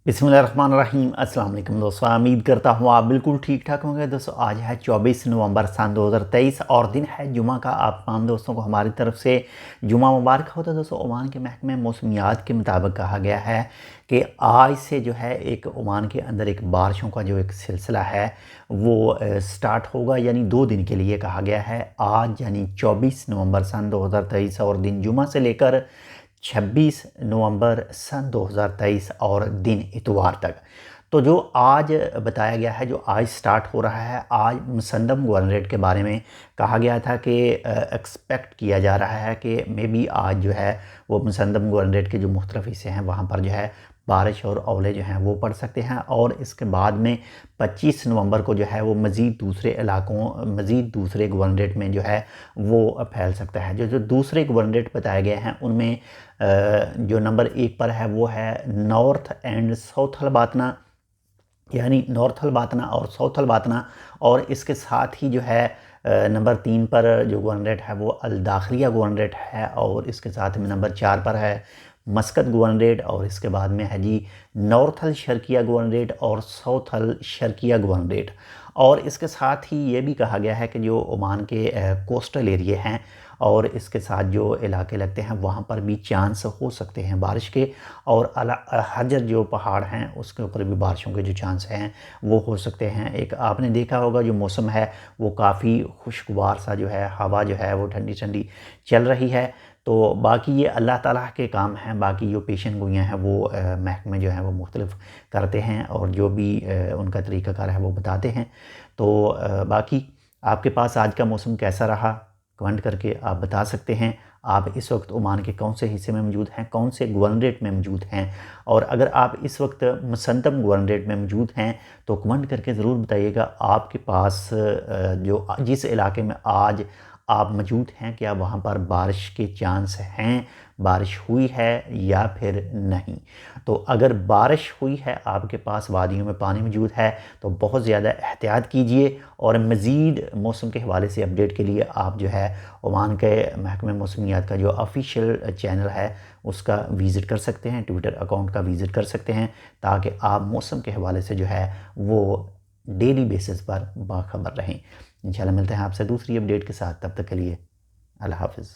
बिस्मिल्लाहिर्रहमानिर्रहीम। अस्सलाम वालेकुम दोस्तों, उम्मीद करता हूँ आप बिल्कुल ठीक ठाक होंगे। दोस्तों आज है 24 नवंबर सन 2023 और दिन है जुमा का। आप तमाम दोस्तों को हमारी तरफ से जुमा मुबारक हो। तो दोस्तों ओमान के महकमे मौसमियात के मुताबिक कहा गया है कि आज से जो है एक ओमान के अंदर एक बारिशों का जो एक सिलसिला है वो स्टार्ट होगा, यानी 2 दिन के लिए कहा गया है। आज यानी 24 नवंबर सन 2023 और दिन जुमा से लेकर 26 नवंबर सन 2023 और दिन इतवार तक। तो जो आज बताया गया है, जो आज स्टार्ट हो रहा है, आज मुसंदम गवर्नरेट के बारे में कहा गया था कि एक्सपेक्ट किया जा रहा है कि मे बी आज जो है वो मुसंदम गवर्नरेट के जो मुख्तलिफ हिस्से हैं वहाँ पर जो है बारिश और ओले जो हैं वो पड़ सकते हैं। और इसके बाद में 25 नवंबर को जो है वो मज़ीद दूसरे इलाकों, मज़ीद दूसरे गवर्नरेट में जो है वो फैल सकता है। जो जो दूसरे गवर्नरेट बताए गए हैं उनमें जो नंबर 1 पर है वो है नॉर्थ एंड साउथ हलबातना, यानी नॉर्थ हलबातना और साउथ हलबातना। और इसके साथ ही जो है नंबर 3 पर जो गवर्नरेट है वो अल दाखिलिया गवर्नरेट है। और इसके साथ में नंबर 4 पर है मस्कत गवर्नरेट। और इसके बाद में है जी नॉर्थ अल शर्किया गवर्नरेट और साउथ अल शर्किया गवर्नरेट। और इसके साथ ही ये भी कहा गया है कि जो ओमान के कोस्टल एरिए हैं और इसके साथ जो इलाके लगते हैं वहाँ पर भी चांस हो सकते हैं बारिश के। और हजर जो पहाड़ हैं उसके ऊपर भी बारिशों के जो चांस हैं वो हो सकते हैं। एक आपने देखा होगा जो मौसम है वो काफ़ी खुशगवार सा जो है, हवा जो है वो ठंडी ठंडी चल रही है। तो बाकी ये अल्लाह ताला के काम हैं। बाकी जो पेशन गोइयाँ हैं वो महकमे जो हैं वो मुख्तलिफ करते हैं और जो भी उनका तरीक़ाकार है वो बताते हैं। तो बाकी आपके पास आज का मौसम कैसा रहा कमेंट करके आप बता सकते हैं। आप इस वक्त ओमान के कौन से हिस्से में मौजूद हैं, कौन से गवर्नरेट में मौजूद हैं। और अगर आप इस वक्त मुसंदम गवर्नरेट में मौजूद हैं तो कमेंट करके ज़रूर बताइएगा आपके पास जो जिस इलाके में आज आप मौजूद हैं क्या वहाँ पर बारिश के चांस हैं, बारिश हुई है या फिर नहीं। तो अगर बारिश हुई है, आपके पास वादियों में पानी मौजूद है तो बहुत ज़्यादा एहतियात कीजिए। और मज़ीद मौसम के हवाले से अपडेट के लिए आप जो है ओमान के महकमे मौसमियात का जो ऑफिशियल चैनल है उसका विज़िट कर सकते हैं, ट्विटर अकाउंट का विज़िट कर सकते हैं, ताकि आप मौसम के हवाले से जो है वो डेली बेसिस पर बाखबर रहें। इंशाल्लाह मिलते हैं आपसे दूसरी अपडेट के साथ, तब तक के लिए अल्लाह हाफ़िज़।